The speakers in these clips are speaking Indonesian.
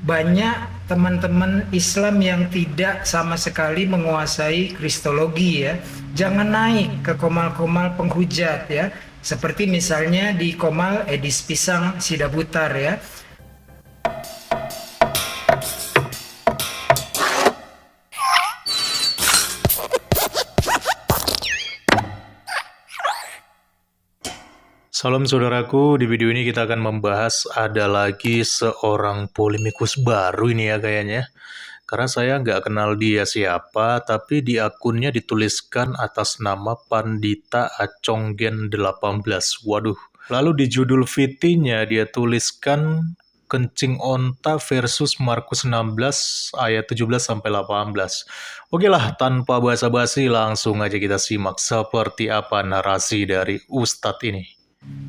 banyak teman-teman Islam yang tidak sama sekali menguasai kristologi ya. Jangan naik ke komal-komal penghujat ya. Seperti misalnya di komal Edis Pisang Sidabutar ya. Salam saudaraku, di video ini kita akan membahas ada lagi seorang polemikus baru ini ya kayaknya. Karena saya nggak kenal dia siapa, tapi di akunnya dituliskan atas nama Pandita Aconggen 18. Waduh. Lalu di judul VT-nya dia tuliskan kencing onta versus Markus 16 ayat 17-18. Oke lah, tanpa basa-basi langsung aja kita simak seperti apa narasi dari Ustadz ini.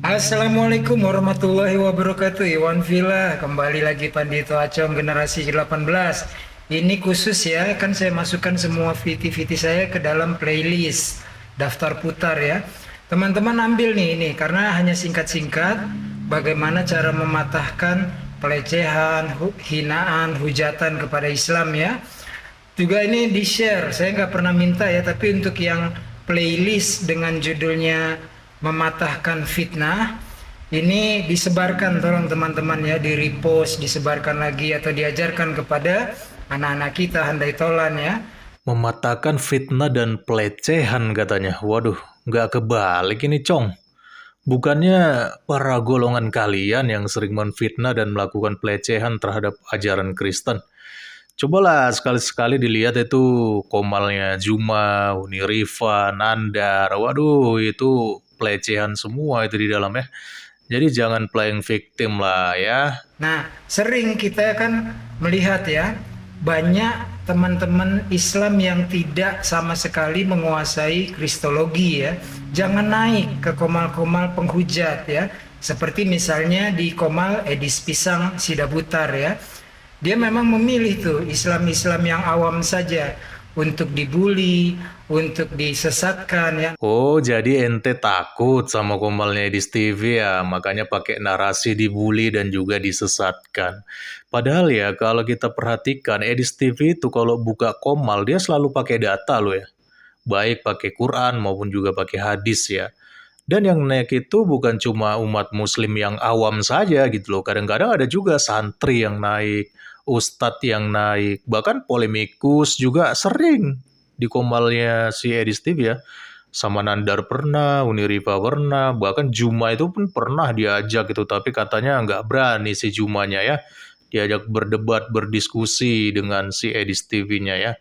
Assalamualaikum warahmatullahi wabarakatuh. Iwan Villa, kembali lagi Pandito Acong generasi 18. Ini khusus ya, kan saya masukkan semua VT-VT saya ke dalam playlist daftar putar ya. Teman-teman ambil nih ini karena hanya singkat-singkat bagaimana cara mematahkan pelecehan, hinaan, hujatan kepada Islam ya. Juga ini di-share, saya nggak pernah minta ya, tapi untuk yang playlist dengan judulnya mematahkan fitnah, ini disebarkan, tolong teman-teman ya, di repost, disebarkan lagi atau diajarkan kepada anak-anak kita handai tolan ya. Mematahkan fitnah dan pelecehan katanya. Waduh, nggak kebalik ini Cong. Bukannya para golongan kalian yang sering menfitnah dan melakukan pelecehan terhadap ajaran Kristen? Cobalah sekali-sekali dilihat itu komalnya Juma, Uniriva, Nandar. Waduh, itu pelecehan semua itu di dalamnya. Jadi jangan playing victim lah ya. Nah, sering kita kan melihat ya, banyak teman-teman Islam yang tidak sama sekali menguasai kristologi ya. Jangan naik ke komal-komal penghujat ya. Seperti misalnya di komal Edis Pisang Sidabutar ya. Dia memang memilih tuh Islam-Islam yang awam saja untuk dibully, untuk disesatkan ya. Oh, jadi ente takut sama komalnya Edis TV ya, makanya pakai narasi dibully dan juga disesatkan. Padahal ya, kalau kita perhatikan, Edis TV itu kalau buka komal, dia selalu pakai data loh ya. Baik pakai Quran maupun juga pakai hadis ya. Dan yang naik itu bukan cuma umat muslim yang awam saja gitu loh. Kadang-kadang ada juga santri yang naik, ustadz yang naik, bahkan polemikus juga sering di komalnya si Edis TV ya. Sama Nandar pernah, Uniriva pernah, bahkan Juma itu pun pernah diajak gitu, tapi katanya nggak berani si Jumanya ya. Diajak berdebat, berdiskusi dengan si Edis TV-nya ya.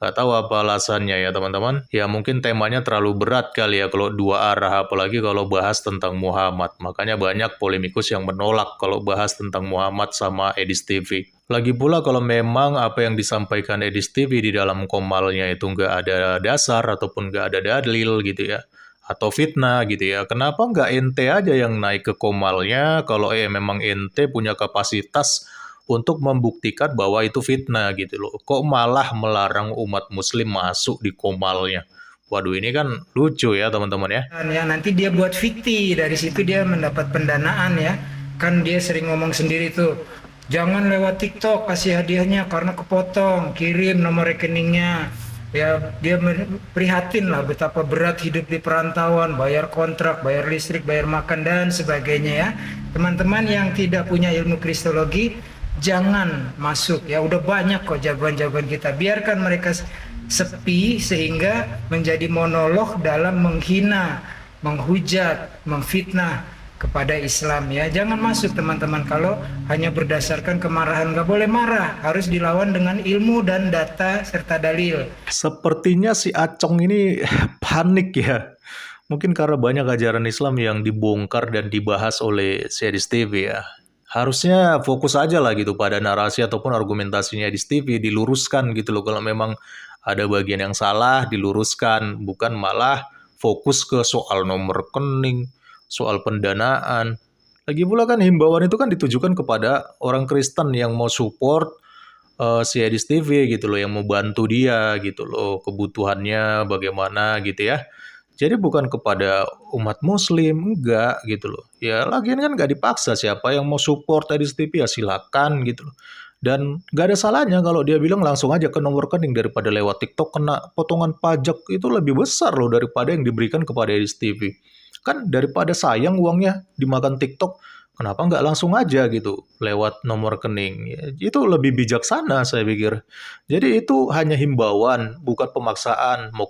Nggak tahu apa alasannya ya teman-teman. Ya mungkin temanya terlalu berat kali ya kalau dua arah, apalagi kalau bahas tentang Muhammad. Makanya banyak polemikus yang menolak kalau bahas tentang Muhammad sama Edis TV. Lagi pula kalau memang apa yang disampaikan Edis TV di dalam komalnya itu nggak ada dasar ataupun nggak ada dalil gitu ya, atau fitnah gitu ya, kenapa nggak ente aja yang naik ke komalnya kalau memang ente punya kapasitas untuk membuktikan bahwa itu fitnah gitu loh. Kok malah melarang umat muslim masuk di komalnya? Waduh, ini kan lucu ya teman-teman ya. Ya nanti dia buat fikti, dari situ dia mendapat pendanaan ya. Kan dia sering ngomong sendiri tuh, jangan lewat TikTok kasih hadiahnya karena kepotong, kirim nomor rekeningnya. Ya dia prihatin lah betapa berat hidup di perantauan, bayar kontrak, bayar listrik, bayar makan dan sebagainya ya. Teman-teman yang tidak punya ilmu kristologi, jangan masuk ya, udah banyak kok jagoan-jagoan kita, biarkan mereka sepi sehingga menjadi monolog dalam menghina, menghujat, memfitnah kepada Islam ya. Jangan masuk teman-teman kalau hanya berdasarkan kemarahan. Nggak boleh marah, harus dilawan dengan ilmu dan data serta dalil. Sepertinya si Acong ini panik ya. Mungkin karena banyak ajaran Islam yang dibongkar dan dibahas oleh si Edis TV ya. Harusnya fokus aja lah gitu pada narasi ataupun argumentasinya di TV, diluruskan gitu loh. Kalau memang ada bagian yang salah, diluruskan. Bukan malah fokus ke soal nomor rekening, soal pendanaan. Lagi pula kan himbauan itu kan ditujukan kepada orang Kristen yang mau support si Edis TV gitu loh, yang mau bantu dia gitu loh, kebutuhannya bagaimana gitu ya. Jadi bukan kepada umat muslim, enggak gitu loh. Ya lagian kan nggak dipaksa, siapa yang mau support Edis TV ya silakan gitu loh. Dan nggak ada salahnya kalau dia bilang langsung aja ke nomor rekening daripada lewat TikTok kena potongan pajak itu lebih besar loh daripada yang diberikan kepada Edis TV. Kan daripada sayang uangnya dimakan TikTok, kenapa nggak langsung aja gitu lewat nomor rekening? Ya, itu lebih bijaksana saya pikir. Jadi itu hanya himbauan, bukan pemaksaan. Mau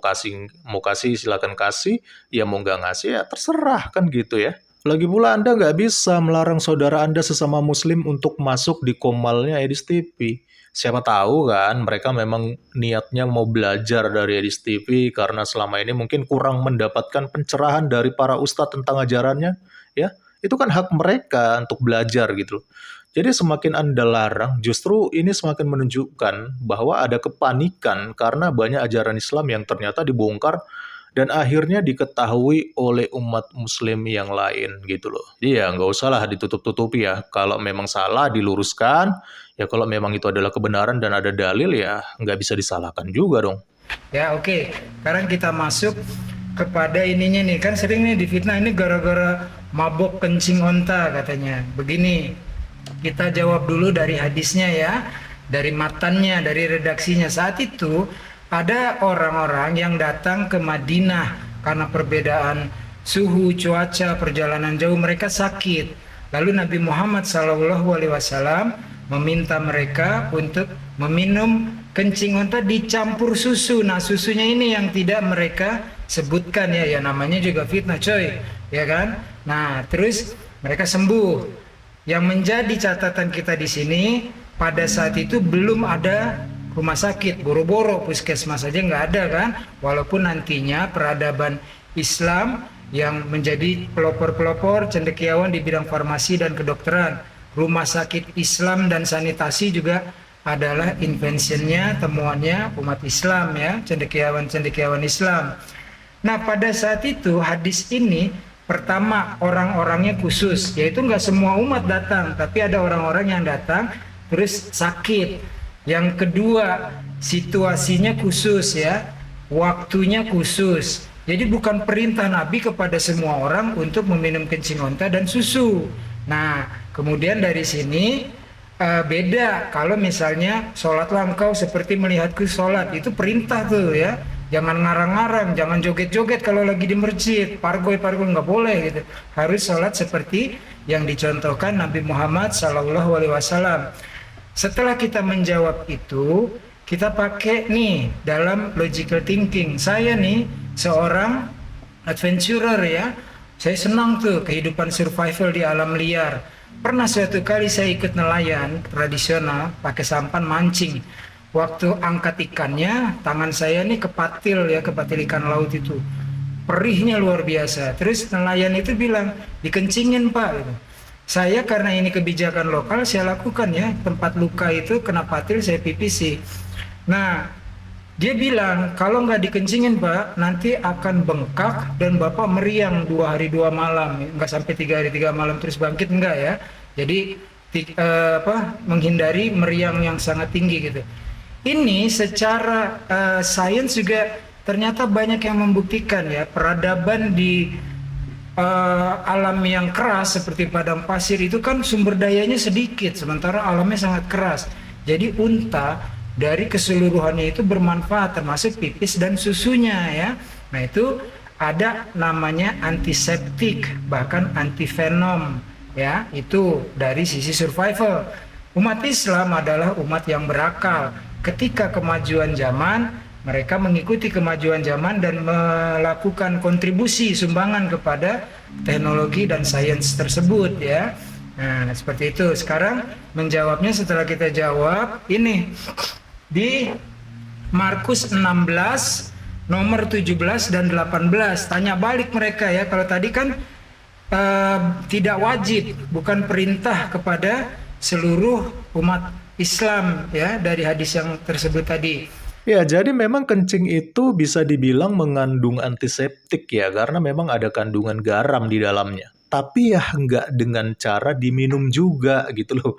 kasih silakan kasih, ya mau nggak ngasih ya terserah kan gitu ya. Lagi pula Anda nggak bisa melarang saudara Anda sesama Muslim untuk masuk di komalnya Edis TV. Siapa tahu kan mereka memang niatnya mau belajar dari Edis TV karena selama ini mungkin kurang mendapatkan pencerahan dari para ustadz tentang ajarannya. Ya, itu kan hak mereka untuk belajar gitu. Jadi semakin Anda larang, justru ini semakin menunjukkan bahwa ada kepanikan karena banyak ajaran Islam yang ternyata dibongkar dan akhirnya diketahui oleh umat muslim yang lain gitu loh. Iya, nggak usah lah ditutup-tutupi ya. Kalau memang salah diluruskan, ya kalau memang itu adalah kebenaran dan ada dalil ya nggak bisa disalahkan juga dong. Ya, oke. Sekarang kita masuk kepada ininya nih. Kan sering nih difitnah ini gara-gara mabok kencing onta katanya. Begini, kita jawab dulu dari hadisnya ya, dari matannya, dari redaksinya. Saat itu ada orang-orang yang datang ke Madinah karena perbedaan suhu, cuaca, perjalanan jauh, mereka sakit. Lalu Nabi Muhammad SAW meminta mereka untuk meminum kencing unta dicampur susu. Nah, susunya ini yang tidak mereka sebutkan ya, ya namanya juga fitnah coy, ya kan? Nah, terus mereka sembuh. Yang menjadi catatan kita di sini, pada saat itu belum ada rumah sakit, boro-boro puskesmas saja nggak ada kan, walaupun nantinya peradaban Islam yang menjadi pelopor-pelopor cendekiawan di bidang farmasi dan kedokteran, rumah sakit Islam dan sanitasi juga adalah inventionnya, temuannya umat Islam ya, cendekiawan-cendekiawan Islam. Nah, pada saat itu hadis ini pertama orang-orangnya khusus, yaitu nggak semua umat datang, tapi ada orang-orang yang datang terus sakit. Yang kedua, situasinya khusus ya, waktunya khusus. Jadi bukan perintah Nabi kepada semua orang untuk meminum kencing onta dan susu. Nah, kemudian dari sini beda kalau misalnya sholatlah engkau seperti melihatku sholat, itu perintah tuh ya. Jangan ngarang-ngarang, jangan joget-joget kalau lagi di masjid, pargoi-pargoi nggak boleh gitu. Harus sholat seperti yang dicontohkan Nabi Muhammad SAW. Setelah kita menjawab itu, kita pakai nih dalam logical thinking. Saya nih seorang adventurer ya. Saya senang tuh kehidupan survival di alam liar. Pernah suatu kali saya ikut nelayan tradisional pakai sampan mancing. Waktu angkat ikannya, tangan saya nih kepatil ya, kepatil ikan laut itu. Perihnya luar biasa. Terus nelayan itu bilang, dikencingin Pak gitu. Saya karena ini kebijakan lokal saya lakukan ya, tempat luka itu kena patil saya pipisi. Nah, dia bilang kalau nggak dikencingin Pak nanti akan bengkak dan Bapak meriang 2 hari 2 malam, nggak sampai 3 hari 3 malam terus bangkit enggak ya. Jadi menghindari meriang yang sangat tinggi gitu. Ini secara sains juga ternyata banyak yang membuktikan ya, peradaban di alam yang keras seperti padang pasir itu kan sumber dayanya sedikit, sementara alamnya sangat keras. Jadi unta dari keseluruhannya itu bermanfaat, termasuk pipis dan susunya ya. Nah itu ada namanya antiseptik, bahkan antivenom ya, itu dari sisi survival. Umat Islam adalah umat yang berakal. Ketika kemajuan zaman, mereka mengikuti kemajuan zaman dan melakukan kontribusi sumbangan kepada teknologi dan sains tersebut ya. Nah, seperti itu. Sekarang menjawabnya setelah kita jawab ini di Markus 16 nomor 17 dan 18. Tanya balik mereka ya. Kalau tadi kan tidak wajib, bukan perintah kepada seluruh umat Islam ya dari hadis yang tersebut tadi. Ya, jadi memang kencing itu bisa dibilang mengandung antiseptik ya, karena memang ada kandungan garam di dalamnya. Tapi ya nggak dengan cara diminum juga gitu loh.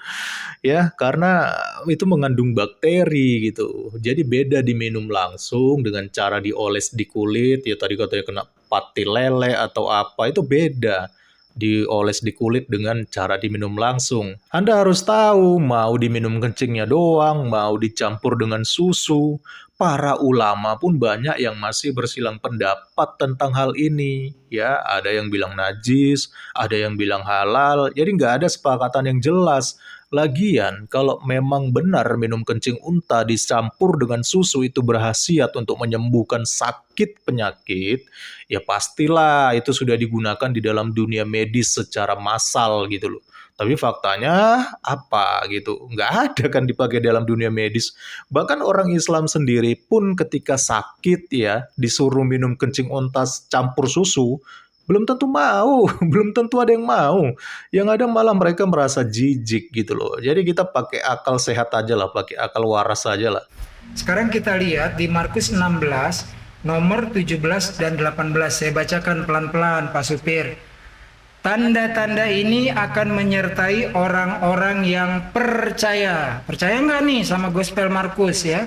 Ya, karena itu mengandung bakteri gitu. Jadi beda diminum langsung dengan cara dioles di kulit, ya tadi katanya kena pati lele atau apa, itu beda. dioles di kulit dengan cara diminum langsung. Anda harus tahu, mau diminum kencingnya doang, mau dicampur dengan susu. Para ulama pun banyak yang masih bersilang pendapat tentang hal ini. Ya, ada yang bilang najis, ada yang bilang halal, jadi nggak ada sepakatan yang jelas. Lagian, kalau memang benar minum kencing unta dicampur dengan susu itu berkhasiat untuk menyembuhkan sakit penyakit, ya pastilah itu sudah digunakan di dalam dunia medis secara massal gitu loh. Tapi faktanya apa gitu? Nggak ada kan dipakai dalam dunia medis. Bahkan orang Islam sendiri pun ketika sakit ya, disuruh minum kencing unta campur susu, belum tentu mau, belum tentu ada yang mau. Yang ada malah mereka merasa jijik gitu loh. Jadi kita pakai akal sehat aja lah, pakai akal waras aja lah. Sekarang kita lihat di Markus 16, nomor 17 dan 18. Saya bacakan pelan-pelan, Pak Supir. Tanda-tanda ini akan menyertai orang-orang yang percaya. Percaya nggak nih sama Gospel Markus ya?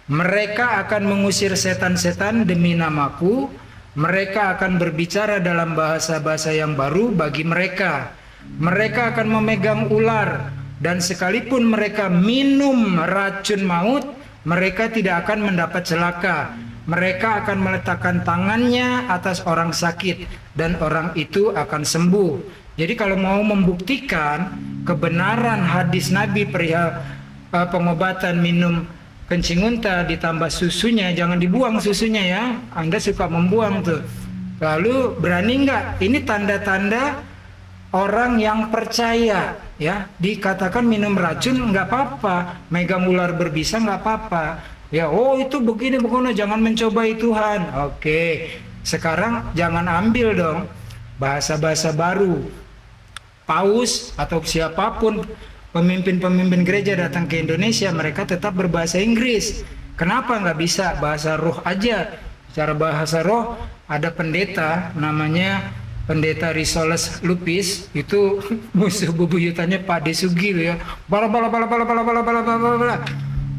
Mereka akan mengusir setan-setan demi namaku. Mereka akan berbicara dalam bahasa-bahasa yang baru bagi mereka. Mereka akan memegang ular. Dan sekalipun mereka minum racun maut, mereka tidak akan mendapat celaka. Mereka akan meletakkan tangannya atas orang sakit dan orang itu akan sembuh. Jadi kalau mau membuktikan kebenaran hadis Nabi perihal pengobatan minum kencing unta ditambah susunya, jangan dibuang susunya ya. Anda suka membuang tuh. Lalu berani nggak? Ini tanda-tanda orang yang percaya ya. Dikatakan minum racun nggak apa-apa, megang ular berbisa nggak apa-apa. Ya, oh itu begini, jangan mencobai Tuhan. Oke, sekarang jangan ambil dong bahasa-bahasa baru. Paus atau siapapun pemimpin-pemimpin gereja datang ke Indonesia, mereka tetap berbahasa Inggris. Kenapa nggak bisa bahasa roh aja? Secara bahasa roh ada pendeta namanya Pendeta Risoles Lupis, itu musuh bebuyutannya Pak Desugi ya. Bala.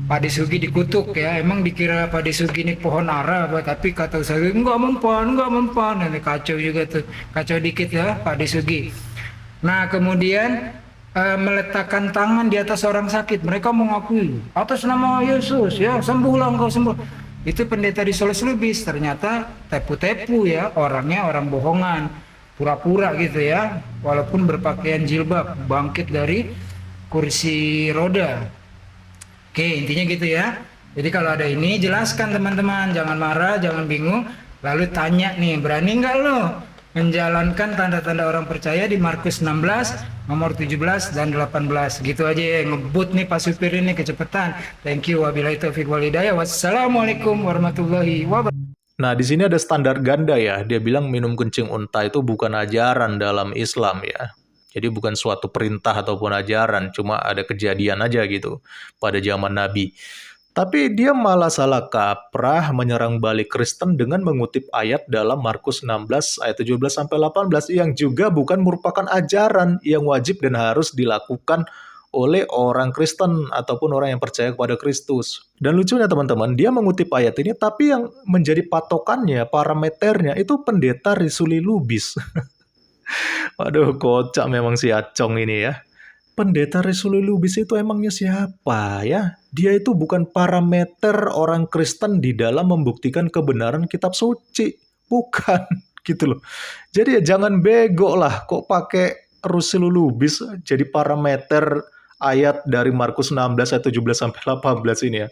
Pak Desugi dikutuk ya, emang dikira Pak Desugi ini pohon ara apa, tapi kata saya enggak mempan, ini kacau juga tuh, kacau dikit ya Pak Desugi. Nah kemudian meletakkan tangan di atas orang sakit, mereka mengakui atas nama Yesus ya, sembuhlah engkau sembuh. Itu pendeta Risoles Lubis, ternyata tepu-tepu ya, orangnya orang bohongan, pura-pura gitu ya, walaupun berpakaian jilbab, bangkit dari kursi roda. Oke, intinya gitu ya. Jadi kalau ada ini, jelaskan teman-teman, jangan marah, jangan bingung. Lalu tanya nih, berani nggak lo menjalankan tanda-tanda orang percaya di Markus 16, nomor 17 dan 18. Gitu aja ya, ngebut nih Pak Supir ini kecepatan. Thank you, wabillahi taufiq wal hidayah. Wassalamualaikum warahmatullahi wabarakatuh. Nah, di sini ada standar ganda ya. Dia bilang minum kencing unta itu bukan ajaran dalam Islam ya. Jadi bukan suatu perintah ataupun ajaran, cuma ada kejadian aja gitu pada zaman Nabi. Tapi dia malah salah kaprah menyerang balik Kristen dengan mengutip ayat dalam Markus 16 ayat 17-18 yang juga bukan merupakan ajaran yang wajib dan harus dilakukan oleh orang Kristen ataupun orang yang percaya kepada Kristus. Dan lucunya teman-teman, dia mengutip ayat ini tapi yang menjadi patokannya, parameternya itu pendeta Risuli Lubis. Waduh, kocak memang si Acong ini ya. Pendeta Risuli Lubis itu emangnya siapa ya? Dia itu bukan parameter orang Kristen di dalam membuktikan kebenaran kitab suci. Bukan, gitu loh. Jadi ya jangan bego lah, kok pakai Risuli Lubis jadi parameter ayat dari Markus 16 ayat 17-18 ini ya.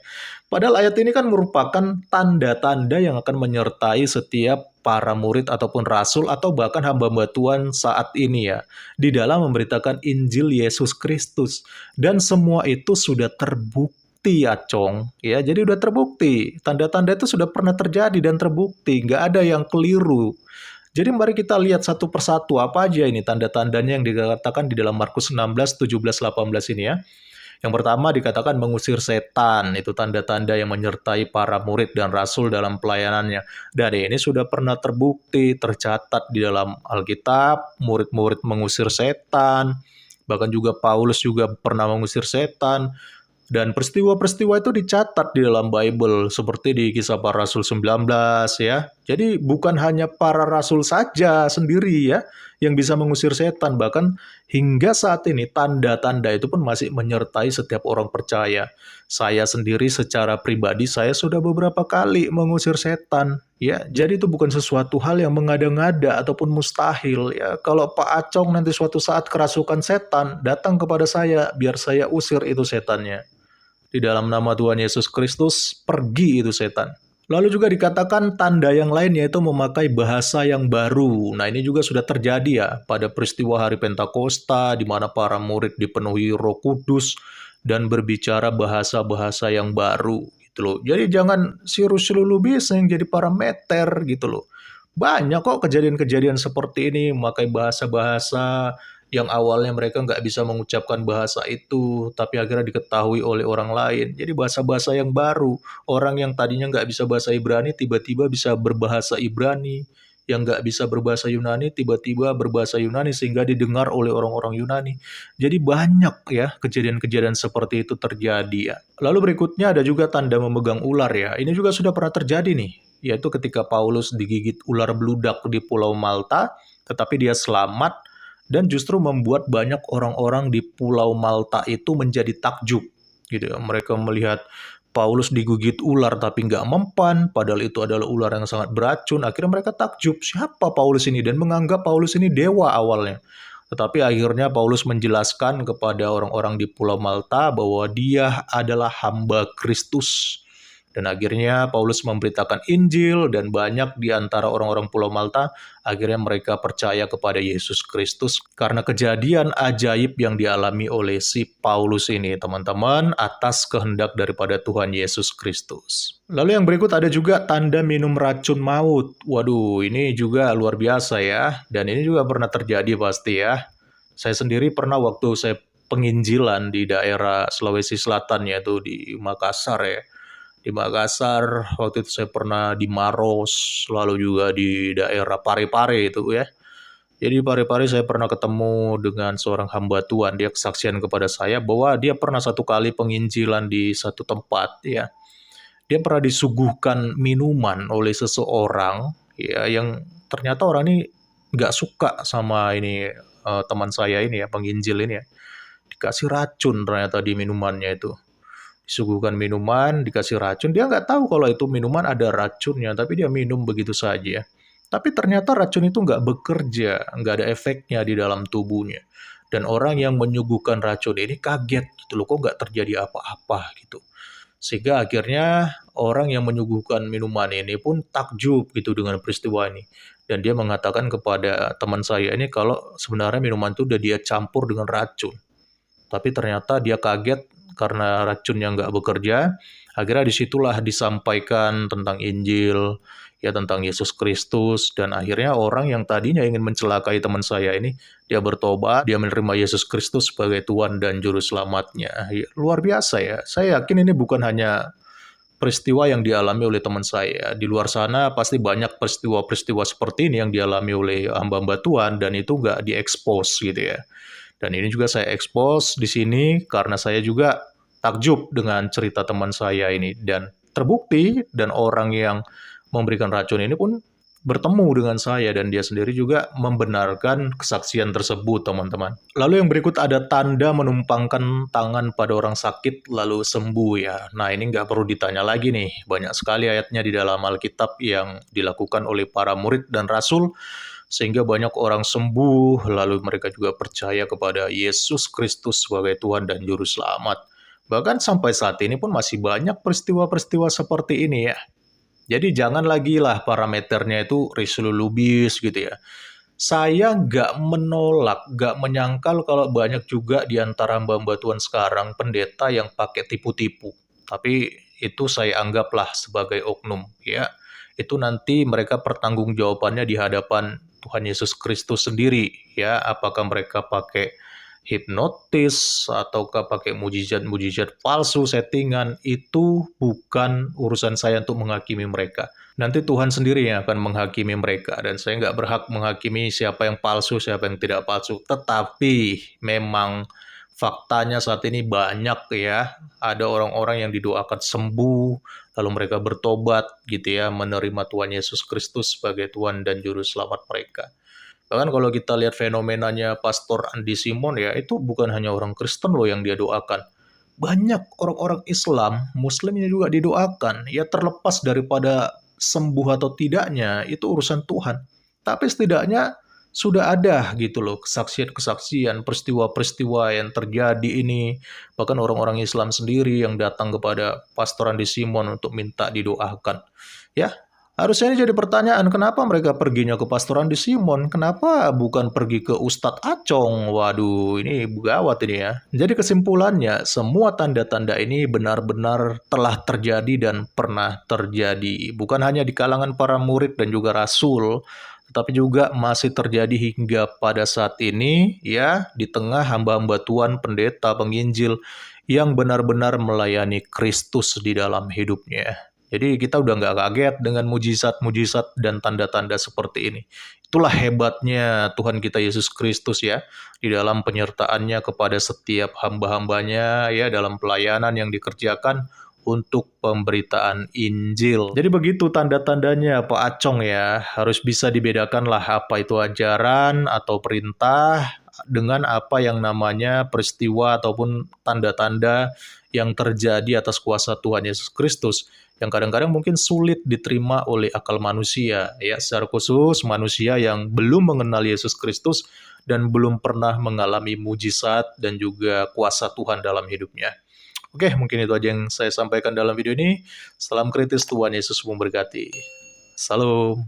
Padahal ayat ini kan merupakan tanda-tanda yang akan menyertai setiap para murid ataupun rasul atau bahkan hamba-hamba Tuhan saat ini ya, di dalam memberitakan Injil Yesus Kristus. Dan semua itu sudah terbukti ya Cong, ya jadi udah terbukti. Tanda-tanda itu sudah pernah terjadi dan terbukti, nggak ada yang keliru. Jadi mari kita lihat satu persatu apa aja ini tanda-tandanya yang dikatakan di dalam Markus 16, 17, 18 ini ya. Yang pertama dikatakan mengusir setan, itu tanda-tanda yang menyertai para murid dan rasul dalam pelayanannya. Dan ini sudah pernah terbukti, tercatat di dalam Alkitab, murid-murid mengusir setan, bahkan juga Paulus juga pernah mengusir setan. Dan peristiwa-peristiwa itu dicatat di dalam Bible, seperti di Kisah Para Rasul 19 ya. Jadi bukan hanya para rasul saja sendiri ya yang bisa mengusir setan, bahkan hingga saat ini tanda-tanda itu pun masih menyertai setiap orang percaya. Saya sendiri secara pribadi saya sudah beberapa kali mengusir setan ya. Jadi itu bukan sesuatu hal yang mengada-ngada ataupun mustahil ya. Kalau Pak Acong nanti suatu saat kerasukan setan, datang kepada saya biar saya usir itu setannya. Di dalam nama Tuhan Yesus Kristus, pergi itu setan. Lalu juga dikatakan tanda yang lain yaitu memakai bahasa yang baru. Nah ini juga sudah terjadi ya pada peristiwa hari Pentakosta di mana para murid dipenuhi Roh Kudus dan berbicara bahasa-bahasa yang baru gitu loh. Jadi jangan sirus selulubis yang jadi parameter gitu loh. Banyak kok kejadian-kejadian seperti ini memakai bahasa-bahasa yang awalnya mereka nggak bisa mengucapkan bahasa itu, tapi akhirnya diketahui oleh orang lain. Jadi bahasa-bahasa yang baru. Orang yang tadinya nggak bisa bahasa Ibrani, tiba-tiba bisa berbahasa Ibrani. Yang nggak bisa berbahasa Yunani, tiba-tiba berbahasa Yunani, sehingga didengar oleh orang-orang Yunani. Jadi banyak ya kejadian-kejadian seperti itu terjadi ya. Lalu berikutnya ada juga tanda memegang ular ya. Ini juga sudah pernah terjadi nih. Yaitu ketika Paulus digigit ular beludak di Pulau Malta, tetapi dia selamat dan justru membuat banyak orang-orang di Pulau Malta itu menjadi takjub gitu ya. Mereka melihat Paulus digigit ular tapi nggak mempan, padahal itu adalah ular yang sangat beracun. Akhirnya mereka takjub, siapa Paulus ini? Dan menganggap Paulus ini dewa awalnya. Tetapi akhirnya Paulus menjelaskan kepada orang-orang di Pulau Malta bahwa dia adalah hamba Kristus. Dan akhirnya Paulus memberitakan Injil dan banyak di antara orang-orang Pulau Malta akhirnya mereka percaya kepada Yesus Kristus karena kejadian ajaib yang dialami oleh si Paulus ini, teman-teman, atas kehendak daripada Tuhan Yesus Kristus. Lalu yang berikut ada juga tanda minum racun maut. Waduh, ini juga luar biasa ya. Dan ini juga pernah terjadi pasti ya. Saya sendiri pernah waktu saya penginjilan di daerah Sulawesi Selatan yaitu di Makassar ya. Di Makassar, waktu itu saya pernah di Maros, lalu juga di daerah Parepare itu ya. Jadi Parepare saya pernah ketemu dengan seorang hamba Tuhan, dia kesaksian kepada saya bahwa dia pernah satu kali penginjilan di satu tempat ya. Dia pernah disuguhkan minuman oleh seseorang ya yang ternyata orang ini nggak suka sama ini teman saya ini ya, penginjil ini ya. Dikasih racun ternyata di minumannya itu. Disuguhkan minuman, dikasih racun. Dia nggak tahu kalau itu minuman ada racunnya, tapi dia minum begitu saja. Tapi ternyata racun itu nggak bekerja, nggak ada efeknya di dalam tubuhnya. Dan orang yang menyuguhkan racun ini kaget gitu loh, kok nggak terjadi apa-apa gitu. Sehingga akhirnya orang yang menyuguhkan minuman ini pun takjub gitu dengan peristiwa ini. Dan dia mengatakan kepada teman saya ini kalau sebenarnya minuman itu udah dia campur dengan racun. Tapi ternyata dia kaget karena racunnya nggak bekerja. Akhirnya disitulah disampaikan tentang Injil, ya tentang Yesus Kristus, dan akhirnya orang yang tadinya ingin mencelakai teman saya ini, dia bertobat, dia menerima Yesus Kristus sebagai Tuhan dan Juru Selamatnya. Ya, luar biasa ya. Saya yakin ini bukan hanya peristiwa yang dialami oleh teman saya. Di luar sana pasti banyak peristiwa-peristiwa seperti ini yang dialami oleh hamba-hamba Tuhan, dan itu nggak diekspos gitu ya. Dan ini juga saya expose di sini karena saya juga takjub dengan cerita teman saya ini. Dan terbukti dan orang yang memberikan racun ini pun bertemu dengan saya dan dia sendiri juga membenarkan kesaksian tersebut, teman-teman. Lalu yang berikut ada tanda menumpangkan tangan pada orang sakit lalu sembuh ya. Nah ini nggak perlu ditanya lagi nih. Banyak sekali ayatnya di dalam Alkitab yang dilakukan oleh para murid dan rasul sehingga banyak orang sembuh, lalu mereka juga percaya kepada Yesus Kristus sebagai Tuhan dan Juru Selamat. Bahkan sampai saat ini pun masih banyak peristiwa-peristiwa seperti ini ya. Jadi jangan lagi lah parameternya itu risululubis gitu ya. Saya nggak menolak, nggak menyangkal kalau banyak juga di antara hamba-hamba Tuhan sekarang pendeta yang pakai tipu-tipu. Tapi itu saya anggaplah sebagai oknum ya. Itu nanti mereka pertanggungjawabannya di hadapan Tuhan Yesus Kristus sendiri ya, apakah mereka pakai hipnotis ataukah pakai mujizat-mujizat palsu settingan, itu bukan urusan saya untuk menghakimi mereka. Nanti Tuhan sendiri yang akan menghakimi mereka dan saya nggak berhak menghakimi siapa yang palsu, siapa yang tidak palsu. Tetapi memang Faktanya saat ini banyak ya, ada orang-orang yang didoakan sembuh, lalu mereka bertobat gitu ya, menerima Tuhan Yesus Kristus sebagai Tuhan dan Juru Selamat mereka. Bahkan kalau kita lihat fenomenanya Pastor Andi Simon ya, itu bukan hanya orang Kristen loh yang dia doakan. Banyak orang-orang Islam, Muslim yang juga didoakan. Ya terlepas daripada sembuh atau tidaknya, itu urusan Tuhan. Tapi setidaknya sudah ada gitu loh kesaksian-kesaksian, peristiwa-peristiwa yang terjadi ini. Bahkan orang-orang Islam sendiri yang datang kepada Pastor Andi Simon untuk minta didoakan. Ya, harusnya ini jadi pertanyaan, kenapa mereka perginya ke Pastor Andi Simon? Kenapa bukan pergi ke Ustadz Acong? Waduh, ini gawat ini ya. Jadi kesimpulannya, semua tanda-tanda ini benar-benar telah terjadi dan pernah terjadi. Bukan hanya di kalangan para murid dan juga rasul, tetapi juga masih terjadi hingga pada saat ini, ya, di tengah hamba-hamba Tuhan, pendeta, penginjil, yang benar-benar melayani Kristus di dalam hidupnya. Jadi kita udah nggak kaget dengan mujizat-mujizat dan tanda-tanda seperti ini. Itulah hebatnya Tuhan kita Yesus Kristus ya, di dalam penyertaannya kepada setiap hamba-hambanya ya, dalam pelayanan yang dikerjakan untuk pemberitaan Injil. Jadi begitu tanda-tandanya Pak Acong ya, harus bisa dibedakan lah apa itu ajaran atau perintah dengan apa yang namanya peristiwa ataupun tanda-tanda yang terjadi atas kuasa Tuhan Yesus Kristus yang kadang-kadang mungkin sulit diterima oleh akal manusia, ya secara khusus manusia yang belum mengenal Yesus Kristus dan belum pernah mengalami mujizat dan juga kuasa Tuhan dalam hidupnya. Oke, mungkin itu aja yang saya sampaikan dalam video ini. Salam kritis, Tuhan Yesus memberkati. Salam.